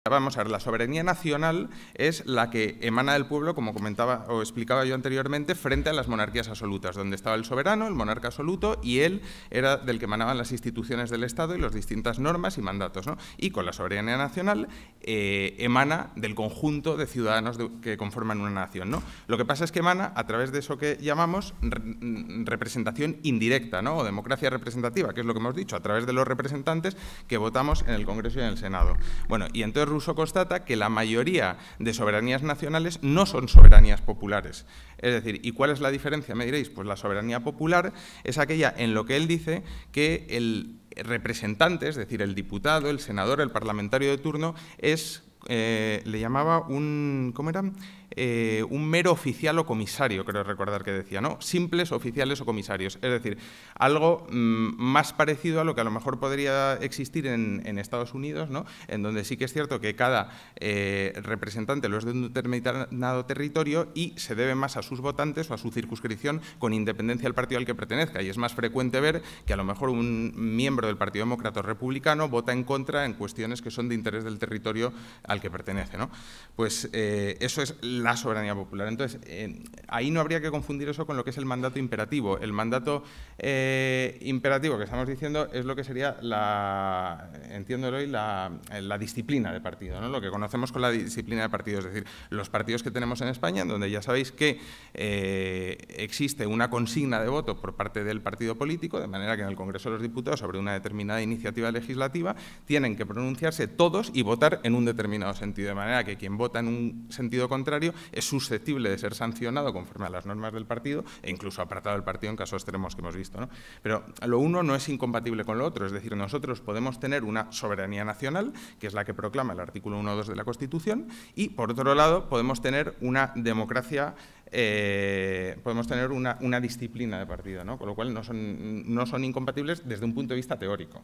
Vamos a ver, la soberanía nacional es la que emana del pueblo, como comentaba o explicaba yo anteriormente, frente a las monarquías absolutas, donde estaba el soberano, el monarca absoluto, y él era del que emanaban las instituciones del Estado y las distintas normas y mandatos, ¿no? Y con la soberanía nacional emana del conjunto de ciudadanos que conforman una nación, ¿no? Lo que pasa es que emana a través de eso que llamamos representación indirecta, ¿no? O democracia representativa, que es lo que hemos dicho, a través de los representantes que votamos en el Congreso y en el Senado. Bueno, y entonces Rousseau constata que la mayoría de soberanías nacionales no son soberanías populares. Es decir, ¿y cuál es la diferencia? Me diréis, pues la soberanía popular es aquella en lo que él dice que el representante, es decir, el diputado, el senador, el parlamentario de turno, es, le llamaba un, ¿cómo era? Un mero oficial o comisario, creo recordar que decía, ¿no? Simples oficiales o comisarios, es decir, algo más parecido a lo que a lo mejor podría existir en Estados Unidos, ¿no? En donde sí que es cierto que cada representante lo es de un determinado territorio y se debe más a sus votantes o a su circunscripción con independencia del partido al que pertenezca, y es más frecuente ver que a lo mejor un miembro del Partido Demócrata o Republicano vota en contra en cuestiones que son de interés del territorio al que pertenece, ¿no? Pues eso es la soberanía popular. Entonces, ahí no habría que confundir eso con lo que es el mandato imperativo. El mandato imperativo que estamos diciendo es lo que sería entiendo hoy, la disciplina de partido, ¿no? Lo que conocemos con la disciplina de partido, es decir, los partidos que tenemos en España, donde ya sabéis que existe una consigna de voto por parte del partido político, de manera que en el Congreso de los Diputados, sobre una determinada iniciativa legislativa, tienen que pronunciarse todos y votar en un determinado sentido, de manera que quien vota en un sentido contrario es susceptible de ser sancionado conforme a las normas del partido e incluso apartado del partido en casos extremos que hemos visto, ¿no? Pero lo uno no es incompatible con lo otro, es decir, nosotros podemos tener una soberanía nacional, que es la que proclama el artículo 1.2 de la Constitución, y por otro lado podemos tener una democracia, podemos tener una disciplina de partido, ¿no? Con lo cual no son incompatibles desde un punto de vista teórico.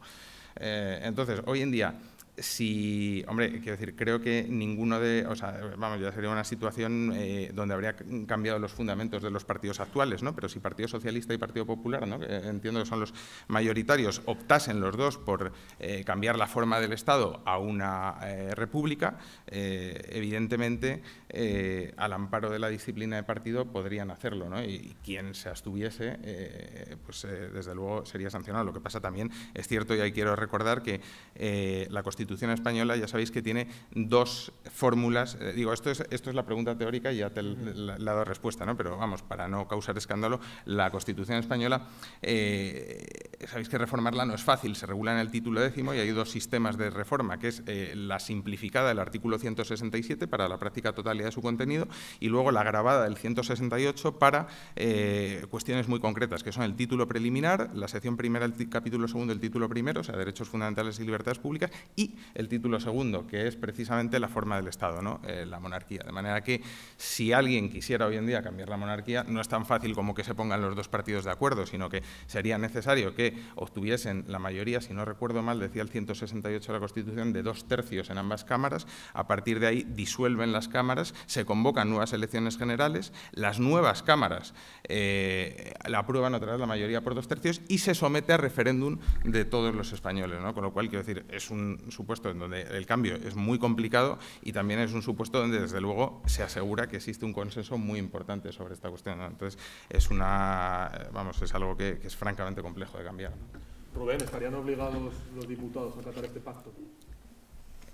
Entonces, hoy en día, si, hombre, quiero decir, creo que ninguno o sea, vamos, ya sería una situación donde habría cambiado los fundamentos de los partidos actuales, ¿no? Pero si Partido Socialista y Partido Popular, ¿no? Que entiendo que son los mayoritarios, optasen los dos por cambiar la forma del Estado a una república, evidentemente, al amparo de la disciplina de partido podrían hacerlo, ¿no? Y quien se abstuviese, desde luego sería sancionado. Lo que pasa también, es cierto, y ahí quiero recordar que la Constitución española, ya sabéis que tiene dos fórmulas. Digo, esto es la pregunta teórica y ya te la he dado respuesta, ¿no? Pero vamos, para no causar escándalo, la Constitución española, sabéis que reformarla no es fácil, se regula en el título 10º y hay dos sistemas de reforma, que es la simplificada del artículo 167 para la práctica totalidad de su contenido y luego la agravada del 168 para cuestiones muy concretas, que son el título preliminar, la sección primera del capítulo segundo del título primero, o sea, derechos fundamentales y libertades públicas, y el título segundo, que es precisamente la forma del Estado, ¿no? La monarquía. De manera que si alguien quisiera hoy en día cambiar la monarquía, no es tan fácil como que se pongan los dos partidos de acuerdo, sino que sería necesario que obtuviesen la mayoría, si no recuerdo mal, decía el 168 de la Constitución, de 2/3 en ambas cámaras. A partir de ahí disuelven las cámaras, se convocan nuevas elecciones generales, las nuevas cámaras la aprueban otra vez la mayoría por 2/3 y se somete a referéndum de todos los españoles, ¿no? Con lo cual, quiero decir, es un supuesto en donde el cambio es muy complicado y también es un supuesto donde, desde luego, se asegura que existe un consenso muy importante sobre esta cuestión, ¿no? Entonces, es algo que es francamente complejo de cambiar, ¿no? Rubén, ¿estarían obligados los diputados a tratar este pacto?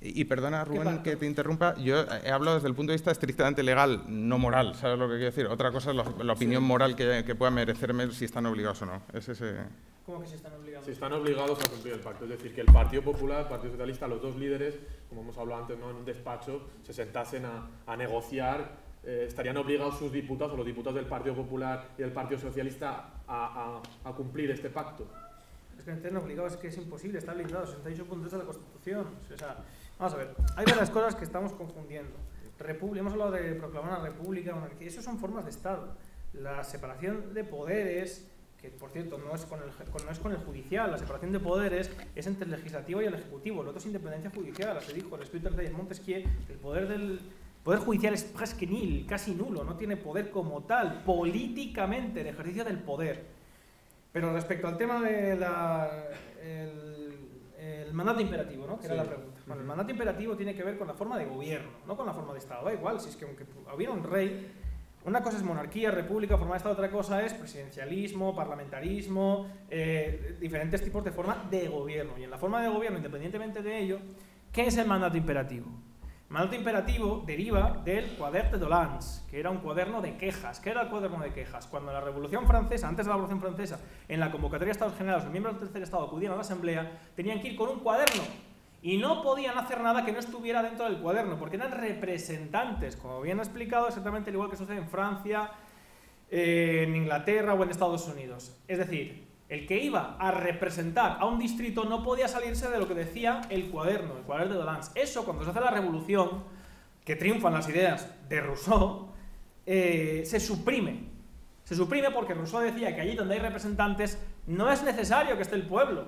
Y perdona, Rubén, que te interrumpa, yo he hablado desde el punto de vista estrictamente legal, no moral, ¿sabes lo que quiero decir? Otra cosa es la opinión moral que pueda merecerme si están obligados o no. Es ese... ¿Cómo que si están obligados? Si están obligados a cumplir el pacto, es decir, que el Partido Popular, el Partido Socialista, los dos líderes, como hemos hablado antes, ¿no? En un despacho, se sentasen a negociar, estarían obligados sus diputados o los diputados del Partido Popular y del Partido Socialista a cumplir este pacto. Es que estén obligados, es que es imposible, está blindado, 68.3 de la Constitución. O sea, vamos a ver, hay varias cosas que estamos confundiendo. Hemos hablado de proclamar una república, monarquía, eso son formas de Estado. La separación de poderes, que por cierto no es con el judicial, la separación de poderes es entre el legislativo y el ejecutivo, lo otro es independencia judicial. Se dijo, el espíritu de Montesquieu, el poder judicial es presque nil, casi nulo, no tiene poder como tal, políticamente, el ejercicio del poder. Pero respecto al tema del el mandato imperativo, ¿no? Que era la pregunta. Bueno, el mandato imperativo tiene que ver con la forma de gobierno, no con la forma de Estado. Da igual, si es que aunque hubiera un rey, una cosa es monarquía, república, forma de Estado, otra cosa es presidencialismo, parlamentarismo, diferentes tipos de forma de gobierno. Y en la forma de gobierno, independientemente de ello, ¿qué es el mandato imperativo? El mandato imperativo deriva del Quaderns de Doléances, que era un cuaderno de quejas. ¿Qué era el cuaderno de quejas? Cuando la Revolución Francesa, antes de la Revolución Francesa, en la convocatoria de Estados Generales, los miembros del tercer Estado acudían a la Asamblea, tenían que ir con un cuaderno y no podían hacer nada que no estuviera dentro del cuaderno, porque eran representantes, como bien he explicado, exactamente igual que sucede en Francia, en Inglaterra o en Estados Unidos. Es decir, el que iba a representar a un distrito no podía salirse de lo que decía el cuaderno de Doléances. Eso, cuando se hace la revolución, que triunfan las ideas de Rousseau, se suprime. Se suprime porque Rousseau decía que allí donde hay representantes no es necesario que esté el pueblo.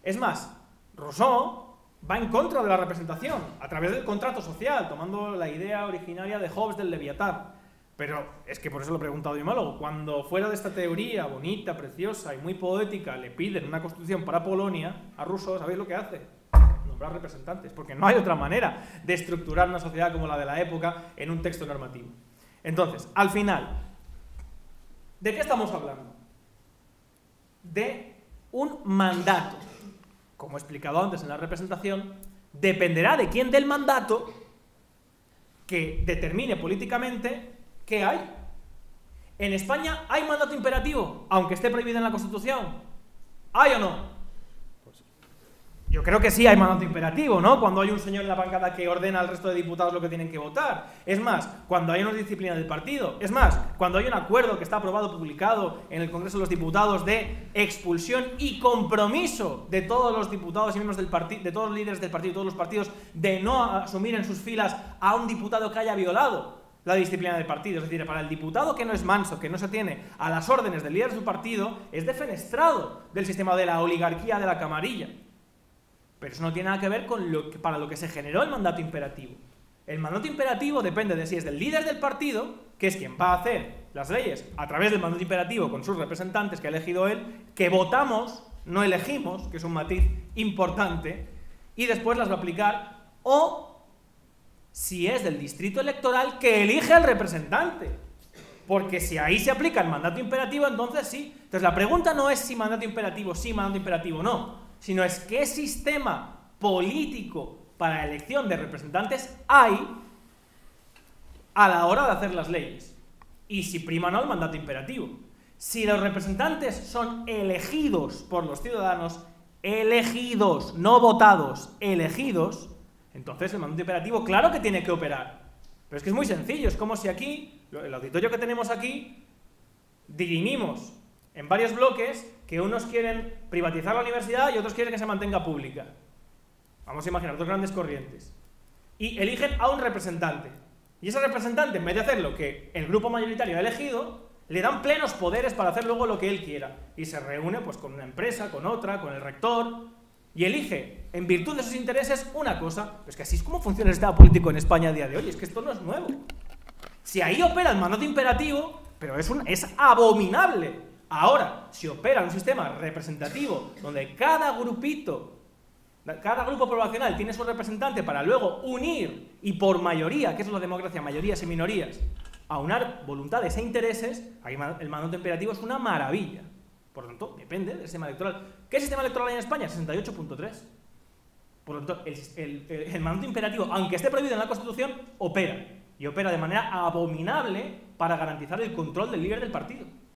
Es más, Rousseau va en contra de la representación, a través del contrato social, tomando la idea originaria de Hobbes del Leviatán. Pero es que por eso lo he preguntado a Dimólogo. Cuando fuera de esta teoría bonita, preciosa y muy poética le piden una constitución para Polonia, a Rousseau, ¿sabéis lo que hace? Nombrar representantes, porque no hay otra manera de estructurar una sociedad como la de la época en un texto normativo. Entonces, al final, ¿de qué estamos hablando? De un mandato. Como he explicado antes en la representación, dependerá de quién dé el mandato que determine políticamente qué hay. En España hay mandato imperativo, aunque esté prohibido en la Constitución. ¿Hay o no? Yo creo que sí hay mandato imperativo, ¿no? Cuando hay un señor en la bancada que ordena al resto de diputados lo que tienen que votar. Es más, cuando hay una disciplina del partido. Es más, cuando hay un acuerdo que está aprobado, publicado en el Congreso de los Diputados de expulsión y compromiso de todos los diputados y miembros del partido, de todos los líderes del partido, de todos los partidos, de no asumir en sus filas a un diputado que haya violado la disciplina del partido. Es decir, para el diputado que no es manso, que no se atiene a las órdenes del líder de su partido, es defenestrado del sistema de la oligarquía de la camarilla. Pero eso no tiene nada que ver con para lo que se generó el mandato imperativo. El mandato imperativo depende de si es del líder del partido, que es quien va a hacer las leyes a través del mandato imperativo con sus representantes que ha elegido él, que votamos, no elegimos, que es un matiz importante, y después las va a aplicar, o si es del distrito electoral que elige al representante. Porque si ahí se aplica el mandato imperativo, entonces sí. Entonces la pregunta no es si mandato imperativo sí, mandato imperativo no, sino es qué sistema político para la elección de representantes hay a la hora de hacer las leyes. Y si prima o no el mandato imperativo. Si los representantes son elegidos por los ciudadanos, elegidos, no votados, elegidos, entonces el mandato imperativo claro que tiene que operar. Pero es que es muy sencillo, es como si aquí, el auditorio que tenemos aquí, dirimimos en varios bloques que unos quieren privatizar la universidad y otros quieren que se mantenga pública. Vamos a imaginar dos grandes corrientes. Y eligen a un representante. Y ese representante, en vez de hacer lo que el grupo mayoritario ha elegido, le dan plenos poderes para hacer luego lo que él quiera. Y se reúne pues con una empresa, con otra, con el rector, y elige, en virtud de sus intereses, una cosa. Pero es que así es como funciona el Estado político en España a día de hoy. Es que esto no es nuevo. Si ahí opera el mandato imperativo, pero es abominable. Ahora, si opera un sistema representativo donde cada grupo poblacional tiene su representante para luego unir, y por mayoría, que es la democracia, mayorías y minorías, aunar voluntades e intereses, ahí el mandato imperativo es una maravilla. Por lo tanto, depende del sistema electoral. ¿Qué sistema electoral hay en España? 68.3. Por lo tanto, el mandato imperativo, aunque esté prohibido en la Constitución, opera. Y opera de manera abominable para garantizar el control del líder del partido.